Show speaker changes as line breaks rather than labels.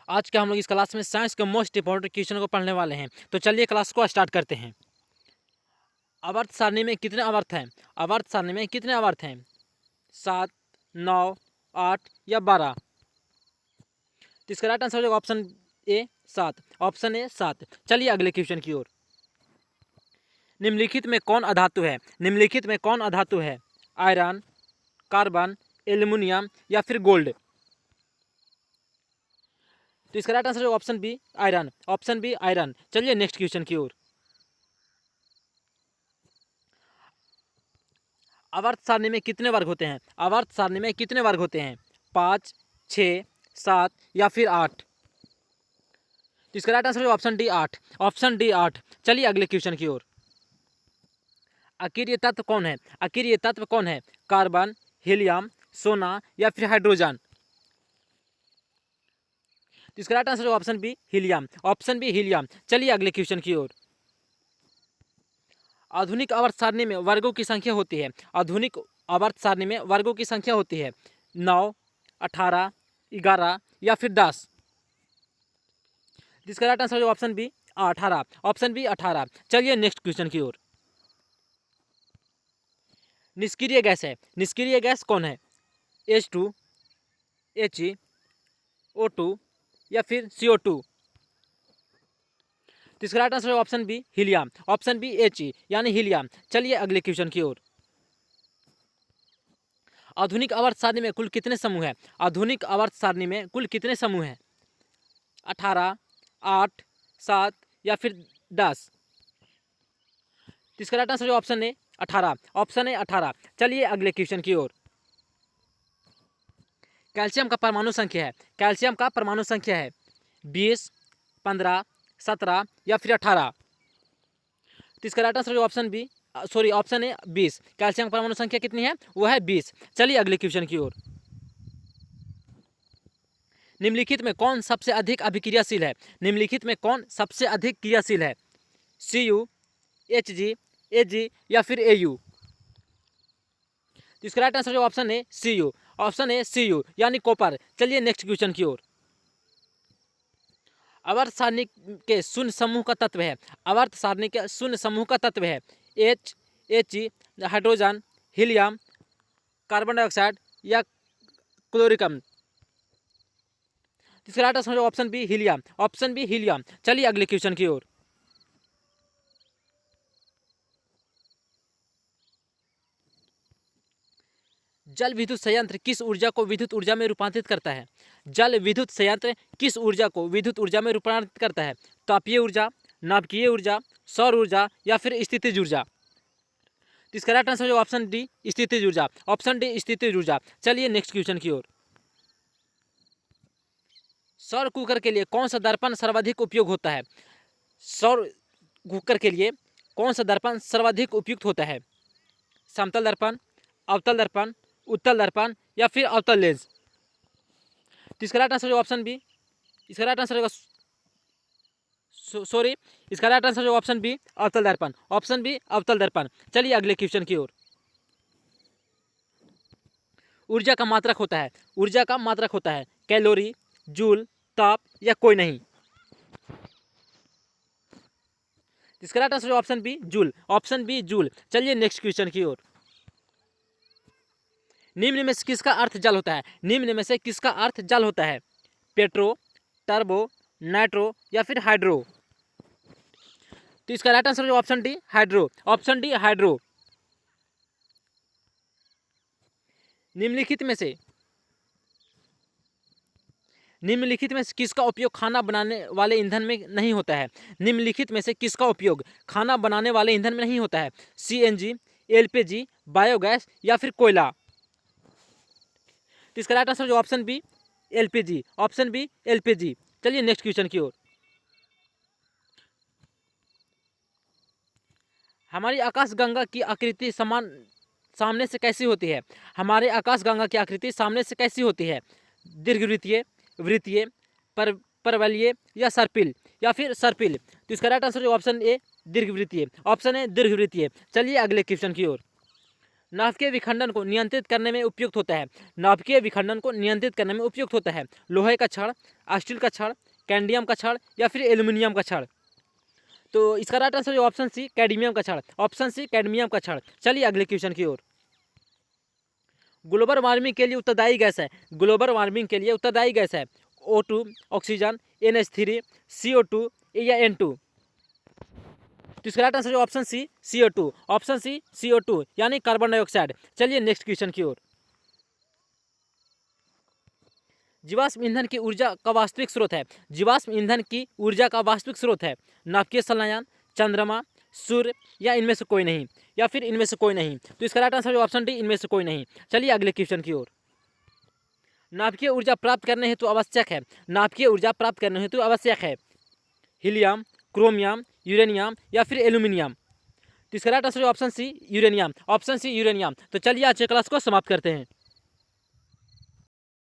आज के हम लोग इस क्लास में साइंस के मोस्ट इंपॉर्टेंट क्वेश्चन को पढ़ने वाले हैं। तो चलिए क्लास को स्टार्ट करते हैं। आवर्त सारणी में कितने आवर्त हैं? आवर्त सारणी में कितने आवर्त हैं? 7, 9, 8 या 12? तो इसका राइट आंसर हो जाएगा ऑप्शन ए 7। Option A 7। चलिए अगले क्वेश्चन की ओर। निम्नलिखित में कौन अधातु है? निम्नलिखित में कौन अधातु है? आयरन, कार्बन, एल्युमिनियम या फिर गोल्ड? तो इसका राइट आंसर है option B iron. Option B iron. चलिए नेक्स्ट क्वेश्चन की ओर। आवर्त सारणी में कितने वर्ग होते हैं? आवर्त सारणी में कितने वर्ग होते हैं? 5, 6, 7 या फिर 8? तो इसका राइट आंसर है ऑप्शन डी 8। Option D 8। चलिए अगले क्वेश्चन की ओर। अकीर्य तत्व कौन है? अकीर्य तत्व कौन है? कार्बन, हीलियम, सोना या फिर हाइड्रोजन? तो इसका राइट आंसर है option B helium. Option B helium. चलिए अगले क्वेश्चन की ओर। आधुनिक आवर्त सारणी में वर्गों की संख्या होती है। आधुनिक आवर्त सारणी में वर्गों की संख्या होती है 9, 18, 11 या फिर 10? जिसका राइट आंसर है ऑप्शन बी 18। Option B 18। चलिए नेक्स्ट क्वेश्चन की ओर। निष्क्रिय गैस है। निष्क्रिय गैस कौन है? H2, He, O2 या फिर CO2? तो इसका राइट आंसर है option B helium. Option B He यानी हीलियम। चलिए अगले क्वेश्चन की ओर। आधुनिक आवर्त सारणी में कुल कितने समूह हैं? आधुनिक आवर्त सारणी में कुल कितने समूह हैं? 18, 8, 7 या फिर 10? तो इसका राइट आंसर है ऑप्शन ए 18। Option A 18। चलिए अगले क्वेश्चन की ओर। कैल्शियम का परमाणु संख्या है। कैल्शियम का परमाणु संख्या है 20, 15, 17 या फिर 18? तो इसका राइट आंसर है option B option A 20। Calcium परमाणु संख्या कितनी है? वो है 20। चलिए अगले क्वेश्चन की ओर। निम्नलिखित में कौन सबसे अधिक अभिक्रियाशील है? निम्नलिखित में कौन सबसे अधिक क्रियाशील है? Cu, Hg, Ag या फिर Au? तो इसका राइट आंसर है option A Cu। Option A Cu यानी कॉपर। चलिए नेक्स्ट क्वेश्चन की ओर। आवर्त सारणी के शून्य समूह का तत्व है। आवर्त सारणी के शून्य समूह का तत्व है H, He, hydrogen, helium, carbon dioxide या क्लोरीकम? इसका राइट आंसर है option B helium. Option B helium. चलिए अगले क्वेश्चन की ओर। जल विद्युत संयंत्र किस ऊर्जा को विद्युत ऊर्जा में रूपांतरित करता है? जल विद्युत संयंत्र किस ऊर्जा को विद्युत ऊर्जा में रूपांतरित करता है? तापीय ऊर्जा, नाभिकीय ऊर्जा, सौर ऊर्जा या फिर स्थितिज ऊर्जा? तो इसका राइट आंसर है ऑप्शन डी स्थितिज ऊर्जा। ऑप्शन डी स्थितिज ऊर्जा। चलिए नेक्स्ट क्वेश्चन की ओर। सौर कुकर के लिए कौन सा दर्पण सर्वाधिक उपयोग होता है? सौर कुकर के लिए कौन सा दर्पण सर्वाधिक उपयुक्त होता है? समतल दर्पण, अवतल दर्पण, उत्तल दर्पण या फिर अवतल लेंस? तो इसका राइट आंसर है ऑप्शन बी। इसका राइट आंसर होगा इसका राइट आंसर है ऑप्शन बी अवतल दर्पण। ऑप्शन बी अवतल दर्पण। चलिए अगले क्वेश्चन की ओर। ऊर्जा का मात्रक होता है। ऊर्जा का मात्रक होता है कैलोरी, जूल, ताप या कोई नहीं? इसका राइट आंसर है option B joule. Option B joule. चलिए नेक्स्ट क्वेश्चन की ओर। निम्न में से किसका अर्थ जल होता है? निम्न में से किसका अर्थ जल होता है? पेट्रो, टर्बो, नाइट्रो या फिर हाइड्रो? तो इसका राइट आंसर है option D hydro. Option D hydro. निम्नलिखित में से किसका उपयोग खाना बनाने वाले ईंधन में नहीं होता है? निम्नलिखित में से किसका उपयोग खाना बनाने वाले ईंधन में नहीं होता है? CNG, LPG, बायोगैस या फिर कोयला? तो इसका राइट आंसर जो option B LPG। Option B LPG। चलिए नेक्स्ट क्वेश्चन की ओर। हमारी आकाशगंगा की आकृति सामने से कैसी होती है? हमारे आकाशगंगा की आकृति सामने से कैसी होती है? दीर्घवृत्तीय, वृत्तीय, परवलयीय या सर्पिल या फिर सर्पिल? तो इसका राइट आंसर ऑप्शन ए दीर्घवृत्तीय। ऑप्शन ए दीर्घवृत्तीय। चलिए अगले क्वेश्चन की ओर। नाभिकीय विखंडन को नियंत्रित करने में उपयुक्त होता है। नाभिकीय विखंडन को नियंत्रित करने में उपयुक्त होता है लोहे का छड़, स्टील का छड़, कैडमियम का छड़ या फिर एल्यूमिनियम का छड़। तो इसका right answer option C cadmium का छड़, ऑप्शन सी कैडमियम का छड़। चलिए अगले क्वेश्चन की ओर। ग्लोबल वार्मिंग के लिए उत्तरदायी गैस है, ग्लोबल वार्मिंग के लिए उत्तरदायी गैस है O2 ऑक्सीजन, NH3, CO2 या N2। तो इसका right answer option C CO2, option C CO2 यानी कार्बन डाइऑक्साइड। चलिए नेक्स्ट क्वेश्चन की ओर। जीवाश्म ईंधन की ऊर्जा का वास्तविक स्रोत है, जीवाश्म ईंधन की ऊर्जा का वास्तविक स्रोत है नाभिकीय संलयन, चंद्रमा, सूर्य या इनमें से कोई नहीं, या फिर इनमें से कोई नहीं। तो इसका राइट आंसर ऑप्शन डी इनमें से कोई नहीं। चलिए अगले क्वेश्चन की ओर। नाभिकीय ऊर्जा प्राप्त करने हेतु आवश्यक है, नाभिकीय ऊर्जा प्राप्त करने हेतु आवश्यक है हीलियम, क्रोमियम, यूरेनियम या फिर एल्यूमिनियम। तो इसका right answer option C uranium, option C uranium. तो चलिए आज के क्लास को समाप्त करते हैं।